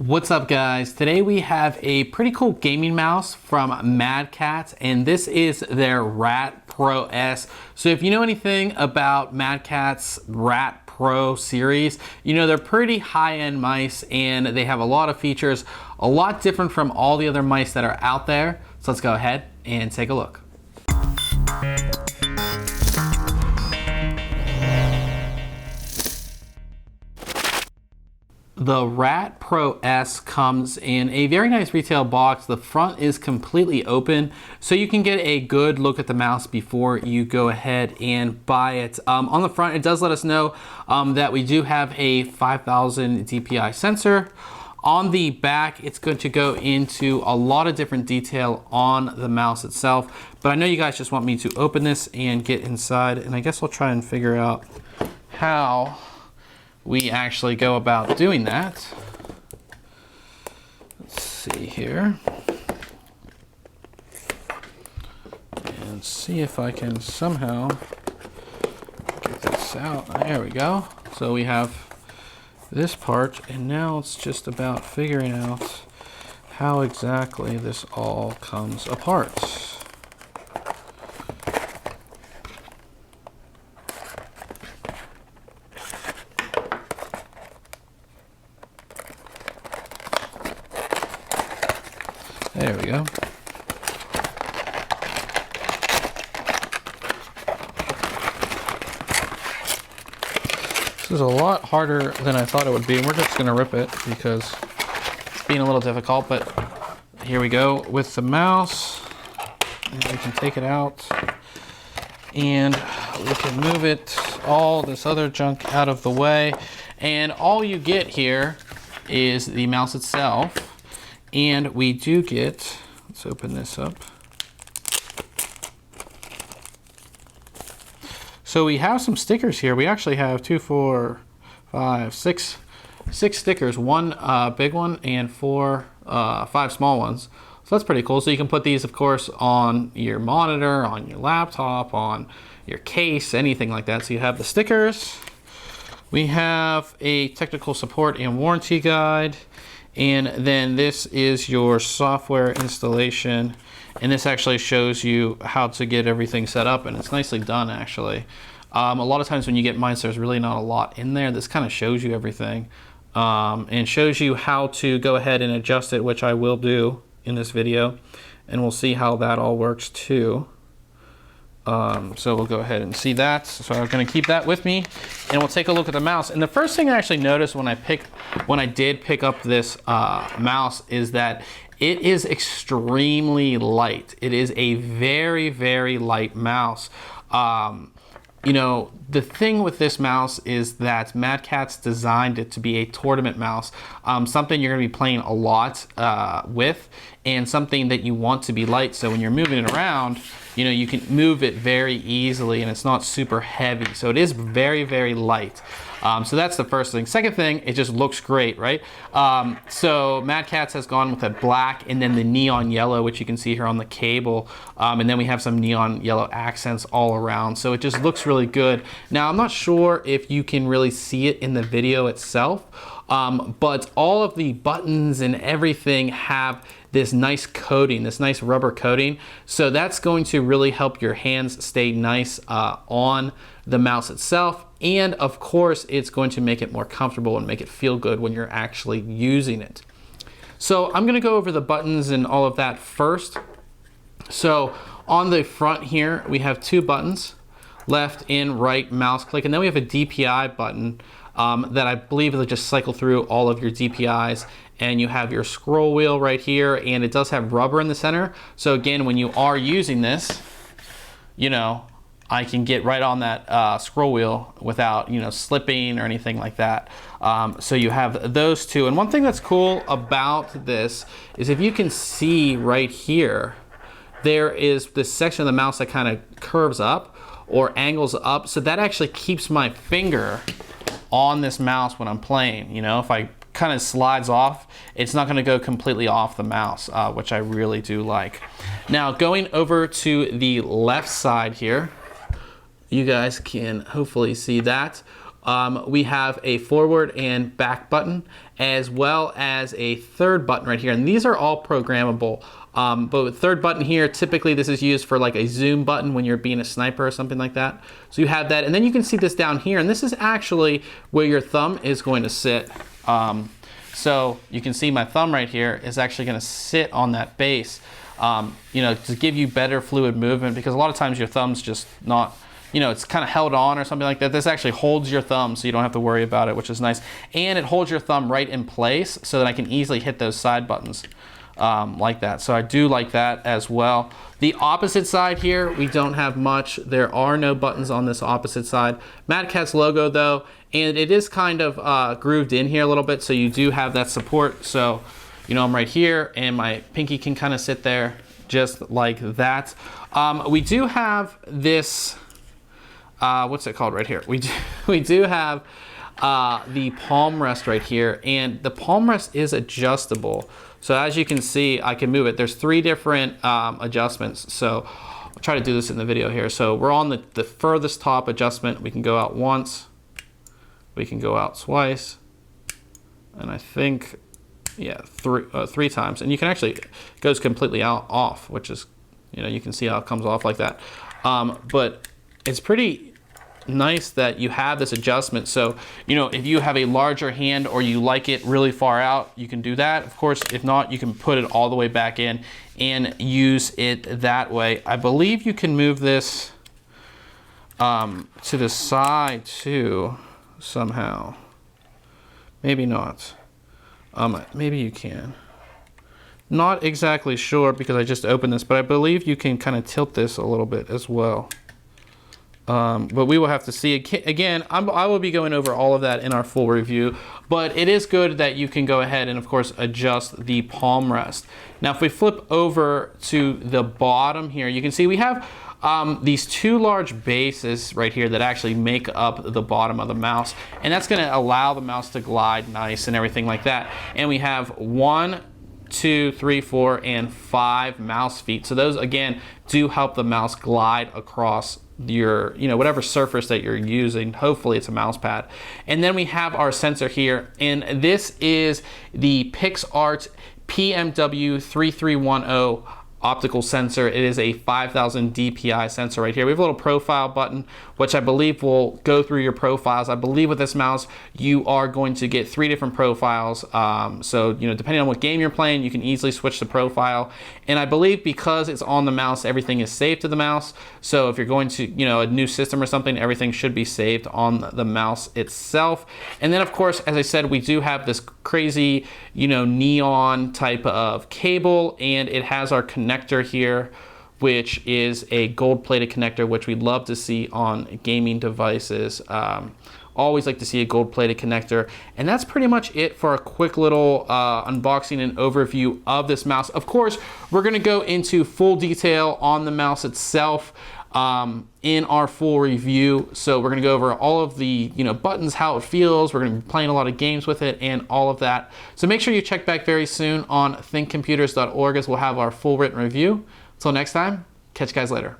What's up, guys? Today we have a pretty cool gaming mouse from Mad Catz, and this is their R.A.T Pro S. So if you know anything about Mad Catz R.A.T Pro series, you know they're pretty high-end mice and they have a lot of features, a lot different from all the other mice that are out there. So let's go ahead and take a look. The R.A.T Pro S comes in a very nice retail box. The front is completely open, so you can get a good look at the mouse before you go ahead and buy it. On the front, it does let us know that we do have a 5000 DPI sensor. On the back, it's going to go into a lot of different detail on the mouse itself, but I know you guys just want me to open this and get inside, and I guess I'll try and figure out how we actually go about doing that. Let's see here. And see if I can somehow get this out. There we go. So we have this part, and now it's just about figuring out how exactly this all comes apart. There we go. This is a lot harder than I thought it would be, and we're just gonna rip it because it's being a little difficult, but here we go with the mouse. And we can take it out and we can move it, all this other junk out of the way, and all you get here is the mouse itself. And we do get, let's open this up. So we have some stickers here. We actually have 6 stickers, one big one and 5 small ones. So that's pretty cool. So you can put these, of course, on your monitor, on your laptop, on your case, anything like that. So you have the stickers. We have a technical support and warranty guide. And then this is your software installation, and this actually shows you how to get everything set up, and it's nicely done actually. A lot of times when you get mice, there's really not a lot in there. This kind of shows you everything and shows you how to go ahead and adjust it, which I will do in this video, and we'll see how that all works too. So we'll go ahead and see that. So I'm going to keep that with me, and we'll take a look at the mouse. And the first thing I actually noticed when I did pick up this mouse is that it is extremely light. It is a very, very light mouse. You know, the thing with this mouse is that Mad Catz designed it to be a tournament mouse, something you're going to be playing a lot with, and something that you want to be light. So when you're moving it around, you know, you can move it very easily, and it's not super heavy. So it is very, very light. So that's the first thing. Second thing, it just looks great, right? So Mad Catz has gone with a black and then the neon yellow, which you can see here on the cable. And then we have some neon yellow accents all around. So it just looks really good. Now, I'm not sure if you can really see it in the video itself, but all of the buttons and everything have this nice coating, this nice rubber coating. So that's going to really help your hands stay nice on the mouse itself. And of course, it's going to make it more comfortable and make it feel good when you're actually using it. So I'm gonna go over the buttons and all of that first. So on the front here, we have 2 buttons, left and right mouse click, and then we have a DPI button that I believe will just cycle through all of your DPIs. And you have your scroll wheel right here, and it does have rubber in the center. So again, when you are using this, you know, I can get right on that scroll wheel without, you know, slipping or anything like that. So you have those 2. And one thing that's cool about this is if you can see right here, there is this section of the mouse that kind of curves up or angles up. So that actually keeps my finger on this mouse when I'm playing. You know, if I kind of slides off, it's not going to go completely off the mouse, which I really do like. Now going over to the left side here, you guys can hopefully see that. we have a forward and back button, as well as a third button right here. And these are all programmable. But with third button here, typically this is used for like a zoom button when you're being a sniper or something like that. So you have that, and then you can see this down here, and this is actually where your thumb is going to sit. So you can see my thumb right here is actually going to sit on that base, you know, to give you better fluid movement, because a lot of times your thumb's just not, you know, it's kind of held on or something like that. This actually holds your thumb so you don't have to worry about it, which is nice. And it holds your thumb right in place so that I can easily hit those side buttons like that. So I do like that as well. The opposite side here, we don't have much. There are no buttons on this opposite side. Mad Catz logo though, and it is kind of grooved in here a little bit, so you do have that support. So, you know, I'm right here and my pinky can kind of sit there just like that. We do have this, what's it called right here? We do have the palm rest right here, and the palm rest is adjustable. So as you can see, I can move it. There's 3 different adjustments. So I'll try to do this in the video here. So we're on the furthest top adjustment. We can go out once, we can go out twice, and I think, yeah, 3 times. And you can actually, it goes completely off, which is, you know, you can see how it comes off like that. But it's pretty nice that you have this adjustment. So, you know, if you have a larger hand or you like it really far out, you can do that. Of course, if not, you can put it all the way back in and use it that way. I believe you can move this to the side too, somehow. Maybe not. Maybe you can. Not exactly sure because I just opened this, but I believe you can kind of tilt this a little bit as well. But we will have to see. Again, I will be going over all of that in our full review, but it is good that you can go ahead and of course adjust the palm rest. Now if we flip over to the bottom here, you can see we have these 2 large bases right here that actually make up the bottom of the mouse, and that's going to allow the mouse to glide nice and everything like that. And we have 1, 2, 3, 4, and 5 mouse feet. So those again do help the mouse glide across your, you know, whatever surface that you're using. Hopefully it's a mouse pad. And then we have our sensor here, and this is the Catz R.A.T PMW 3310 optical sensor. It is a 5000 DPI sensor right here. We have a little profile button, which I believe will go through your profiles. I believe with this mouse, you are going to get 3 different profiles. So, you know, depending on what game you're playing, you can easily switch the profile. And I believe because it's on the mouse, everything is saved to the mouse. So if you're going to, you know, a new system or something, everything should be saved on the mouse itself. And then of course, as I said, we do have this crazy, you know, neon type of cable, and it has our connector here, which is a gold-plated connector, which we love to see on gaming devices. Always like to see a gold-plated connector. And that's pretty much it for a quick little unboxing and overview of this mouse. Of course, we're gonna go into full detail on the mouse itself in our full review. So we're gonna go over all of the, you know, buttons, how it feels. We're gonna be playing a lot of games with it and all of that. So make sure you check back very soon on thinkcomputers.org as we'll have our full written review. Until next time, catch you guys later.